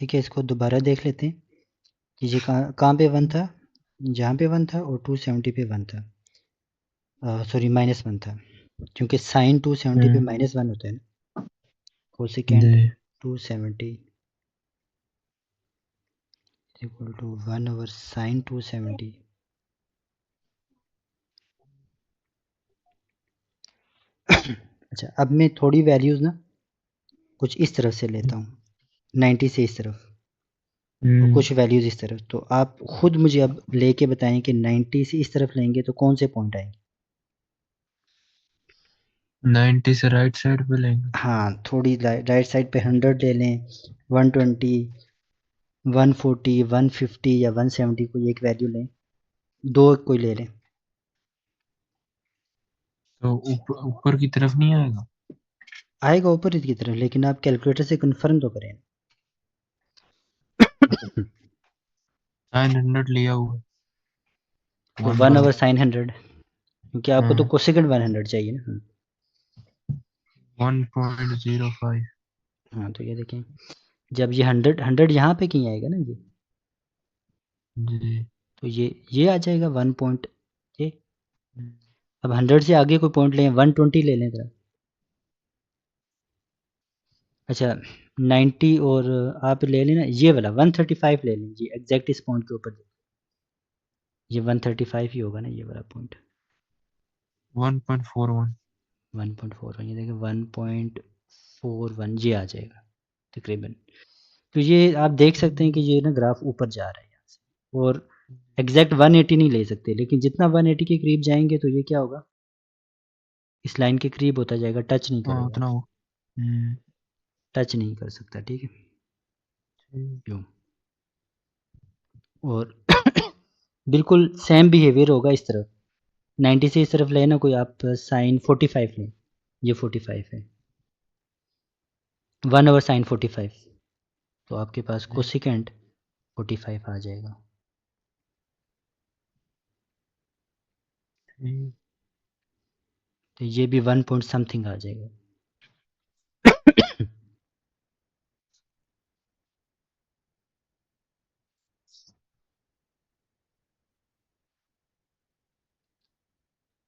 ठीक है, इसको दोबारा देख लेते हैं कि ये कहाँ पे 1 था, जहाँ पे 1 था, और 270 पे 1 था, सॉरी -1 था, क्योंकि साइन 270 पे -1 होता है ना। कोसेकेंट जी 270 इक्वल टू 1/sin 270। अच्छा, अब मैं थोड़ी वैल्यूज़ ना कुछ इस तरफ से लेता हूँ, 90 से इस तरफ, और कुछ वैल्यूज़ इस तरफ। तो आप खुद मुझे अब लेके बताएं कि 90 से इस तरफ लेंगे तो कौन से पॉइंट आएंगे। 90 से राइट साइड पे लेंगे। हाँ, थोड़ी राइट साइड पे 100 ले लें, 120, 140, 150 या 170, कोई एक वैल्यू लें, दो कोई ले लें। तो ऊपर ऊपर की तरफ नहीं आएगा। आएगा ऊपर की तरफ, लेकिन आप कैलकुलेटर से कंफर्म तो करें। साइन 100 लिया हुआ तो 1 बाई 1/sin 100, क्योंकि आपको तो कोसेकेंड 100 चाहिए ना। 1.05। हाँ, तो ये देखें, जब ये 100 यहाँ पे कहीं आएगा ना ये, जी तो ये आ जाएगा 1 पॉइंट ये। अब 100 से आगे कोई पॉइंट लें, 120 ले लें ज़रा। अच्छा, 90 और आप ले लेना ये वाला 135 ले लें जी, एग्जैक्ट इस पॉइंट के ऊपर। ये 135 ही होगा ना ये वाला पॉइंट। 1.41। 1.41, ये देखिए 1.41 ये आ जाएगा तकरीबन। तो ये आप देख सकते हैं कि ये ना ग्राफ ऊपर जा रहा है यहाँ से, और एग्जैक्ट 180 नहीं ले सकते, लेकिन जितना 180 के करीब जाएंगे तो ये क्या होगा, इस लाइन के करीब होता जाएगा, टच नहीं हाँ करेगा, उतना हो। टच नहीं कर सकता। ठीक है, ठीक। यूँ। और बिल्कुल सेम बिहेवियर होगा इस तरफ, 90 से इस तरफ लेना कोई आप साइन 45 लें, ये 45 है, 1/sin 45, तो आपके पास कोसेकेंट 45 आ जाएगा। ठीक। तो ये भी 1 पॉइंट समथिंग आ जाएगा।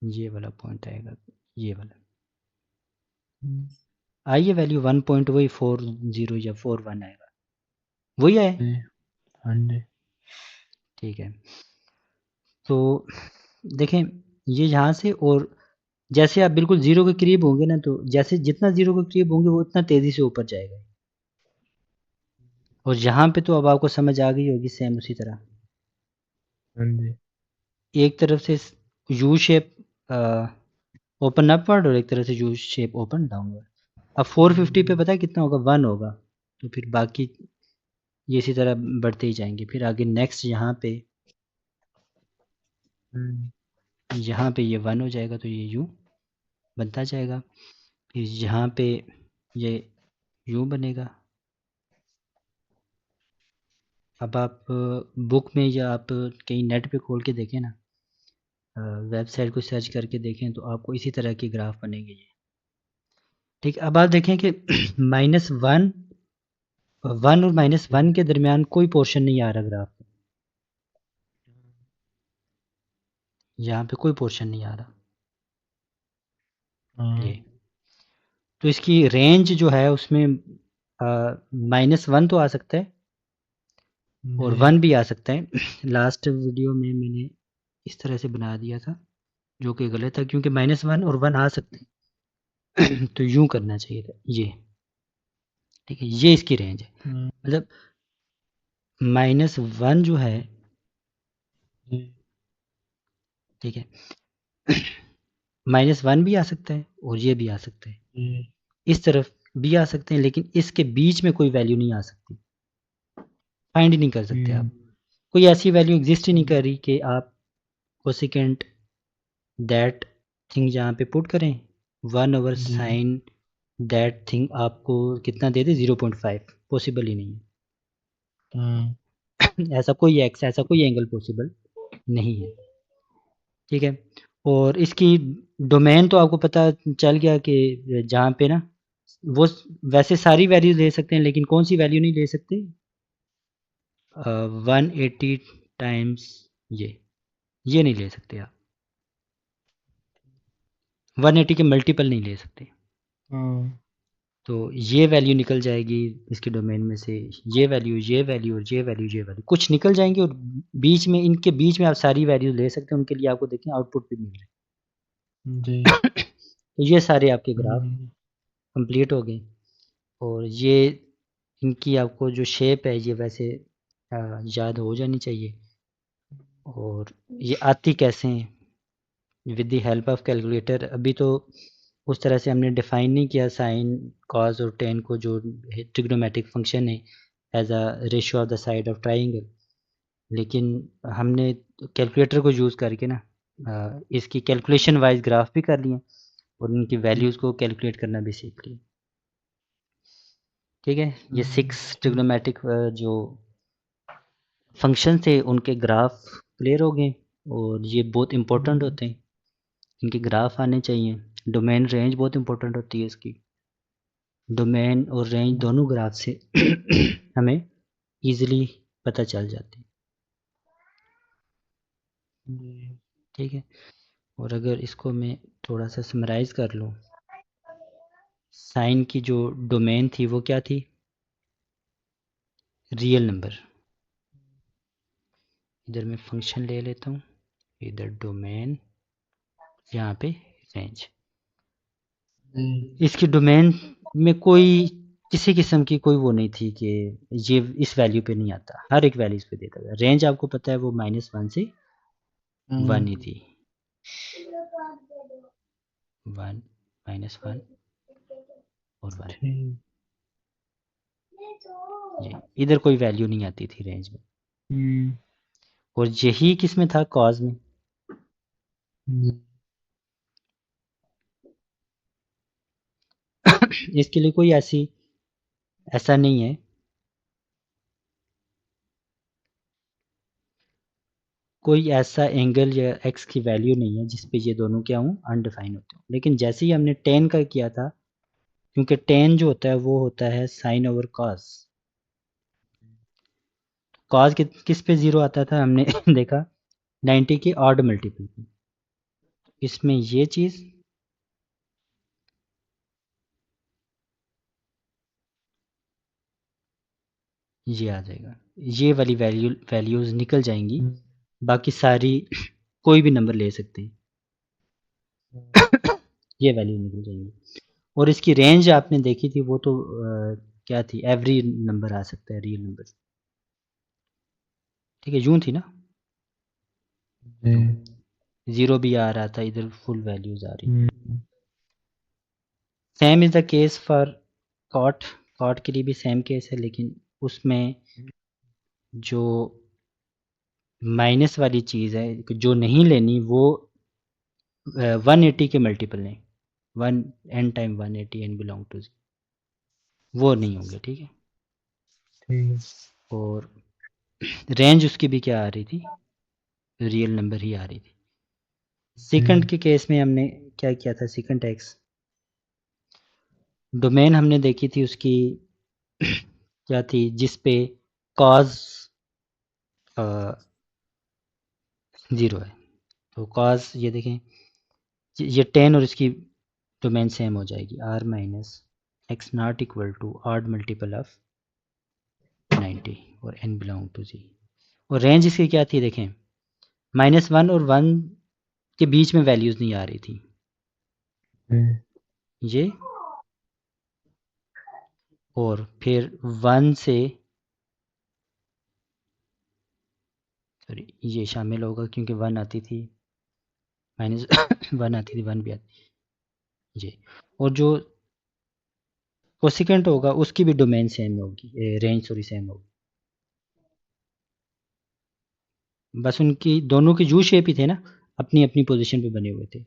ये वाला पॉइंट आएगा, ये वाला आइए, वैल्यू 1 पॉइंट वही 40 या 41 आएगा, वही आए। जी हाँ जी। ठीक है, तो देखें ये यहाँ से, और जैसे आप बिल्कुल ज़ीरो के करीब होंगे ना, तो जैसे जितना ज़ीरो के करीब होंगे वो उतना तेज़ी से ऊपर जाएगा। और यहाँ पे तो अब आपको समझ आ गई होगी, सेम उसी तरह हाँ जी। एक तरफ से यू शेप ओपन अपवर्ड, और एक तरफ से यू शेप ओपन डाउनवर्ड। अब 450 पे पता है कितना होगा, 1 होगा, तो फिर बाकी ये इसी तरह बढ़ते ही जाएंगे। फिर आगे नेक्स्ट यहाँ पे ये 1 हो जाएगा, तो ये यू बनता जाएगा। फिर यहाँ पे ये यू बनेगा। अब आप बुक में या आप कहीं नेट पे खोल के देखें ना, वेबसाइट को सर्च करके देखें, तो आपको इसी तरह की ग्राफ बनेंगे ये। ठीक, अब आप देखें कि -1 1 और -1 के दरमियान कोई पोर्शन नहीं आ रहा ग्राफ में, यहाँ पे कोई पोर्शन नहीं आ रहा ये। तो इसकी रेंज जो है उसमें -1 तो आ सकता है, और जी 1 भी आ सकता है। लास्ट वीडियो में मैंने इस तरह से बना दिया था, जो कि गलत था, क्योंकि -1 और 1 आ सकते हैं। तो यूँ करना चाहिए था ये। ठीक है, ये इसकी रेंज है, मतलब -1 जो है, ठीक है, -1 भी आ सकता है और ये भी आ सकता है, इस तरफ भी आ सकते हैं, लेकिन इसके बीच में कोई वैल्यू नहीं आ सकती, फाइंड ही नहीं कर सकते आप। कोई ऐसी वैल्यू एग्जिस्ट ही नहीं कर रही कि आप कोसिकेंट दैट थिंग जहाँ पे पुट करें, 1/sin दैट थिंग आपको कितना दे दे, 0.5, पॉसिबल ही नहीं है। ऐसा कोई एक्स, ऐसा कोई एंगल पॉसिबल नहीं है। ठीक है, और इसकी डोमेन तो आपको पता चल गया कि जहाँ पे ना वो वैसे सारी वैल्यूज ले सकते हैं, लेकिन कौन सी वैल्यू नहीं ले सकते, 180 टाइम्स ये नहीं ले सकते आप। 180 के मल्टीपल नहीं ले सकते। हाँ तो ये वैल्यू निकल जाएगी इसके डोमेन में से, ये वैल्यू, ये वैल्यू और ये वैल्यू, ये वैल्यू कुछ निकल जाएंगे, और बीच में, इनके बीच में आप सारी वैल्यू ले सकते हैं। उनके लिए आपको देखें आउटपुट भी मिल रहे जी। हैं। तो ये सारे आपके ग्राफ हम्म, कंप्लीट हो गए। और ये इनकी आपको जो शेप है ये वैसे याद हो जानी चाहिए। और ये आती कैसे हैं with the help of calculator. अभी तो उस तरह से हमने डिफाइन नहीं किया साइन, कॉस और टेन को, जो ट्रिग्नोमेट्रिक फंक्शन है as a ratio of the side of triangle. लेकिन हमने कैलकुलेटर को यूज़ करके ना इसकी कैलकुलेशन वाइज ग्राफ भी कर लिए और इनकी वैल्यूज़ को कैलकुलेट करना भी सीख लिए। ठीक है, ये 6 ट्रिग्नोमेट्रिक जो फंक्शन थे उनके ग्राफ क्लियर हो गए। और ये बहुत इंपॉर्टेंट होते हैं, इनके ग्राफ आने चाहिए। डोमेन रेंज बहुत इंपॉर्टेंट होती है इसकी। डोमेन और रेंज दोनों ग्राफ से हमें इजीली पता चल जाते हैं। जी। ठीक है, और अगर इसको मैं थोड़ा सा समराइज कर लूँ, साइन की जो डोमेन थी वो क्या थी? Real number. इधर मैं फंक्शन ले लेता हूँ, इधर डोमेन, यहाँ पे रेंज। इसकी डोमेन में कोई किसी किस्म की कोई वो नहीं थी कि ये इस वैल्यू पे नहीं आता, हर एक वैल्यूज पे देता था। रेंज आपको पता है वो -1 से 1 ही थी। 1, -1 और 1। ठीक। जी, इधर कोई वैल्यू नहीं आती थी रेंज में। हम्म, और यही किस में था? कॉज में। जी। इसके लिए कोई ऐसा नहीं है, कोई ऐसा एंगल या एक्स की वैल्यू नहीं है जिस पे ये दोनों क्या हों, अनडिफाइन होते हों। लेकिन जैसे ही हमने टेन का किया था, क्योंकि टेन जो होता है वो होता है साइन ओवर कॉस। कॉस किस पे ज़ीरो आता था हमने देखा? 90 के ऑड मल्टीपल पे। इसमें ये चीज़, ये आ जाएगा, ये वाली वैल्यूज़ निकल जाएंगी। बाकी सारी कोई भी नंबर ले सकते हैं, ये वैल्यू निकल जाएंगी। और इसकी रेंज आपने देखी थी, वो तो क्या थी? एवरी नंबर आ सकता है, रियल नंबर। ठीक है, यूं थी ना? जी। तो 0 भी आ रहा था, इधर फुल वैल्यूज आ रही। Hmm, same is the case for cot. Cot के लिए भी सेम केस है, लेकिन उसमें जो माइनस वाली चीज़ है जो नहीं लेनी, वो 180 के मल्टीपल नहीं, 1 n बिलोंग टू 0, वो नहीं होंगे। ठीक है, ठीक। और रेंज उसकी भी क्या आ रही थी? रियल नंबर ही आ रही थी। सेकंड के केस में हमने क्या किया था? सेकंड एक्स डोमेन हमने देखी थी उसकी क्या थी? जिस पे कॉज 0 है। तो कॉज ये देखें, ये 10 और इसकी डोमेन सेम हो जाएगी, r minus x not equal to odd multiple of 90 और n बिलोंग टू 0। और रेंज इसकी क्या थी देखें? -1 और 1 के बीच में वैल्यूज़ नहीं आ रही थी। ये और फिर 1 से, सॉरी ये शामिल होगा क्योंकि 1 आती थी, -1 आती थी, 1 भी आती जी। और जो कोसिकेंट होगा उसकी भी डोमेन सेम होगी, रेंज सॉरी सेम होगी। बस उनकी दोनों के यू शेप ही थे ना, अपनी अपनी पोजीशन पे बने हुए थे।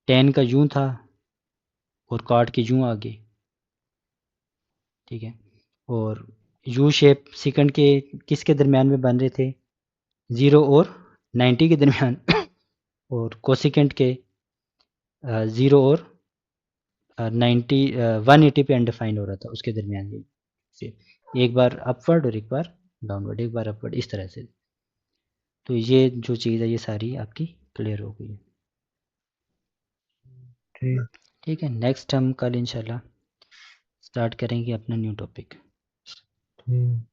10 का यूं था और कॉट के यूं आगे। ठीक है, और यू शेप सेकंड के किसके दरमियान में बन रहे थे? 0 और 90 के दरमियान। और कोसिकेंट के 0 और 90 180 पे अनडिफाइंड हो रहा था उसके दरमियान। एक बार अपवर्ड और एक बार डाउनवर्ड, एक बार अपवर्ड, इस तरह से। तो ये जो चीज़ है ये सारी आपकी क्लियर हो गई है। ठीक ठीक है, नेक्स्ट हम कल इंशाल्लाह स्टार्ट करेंगे अपना न्यू टॉपिक। ठीक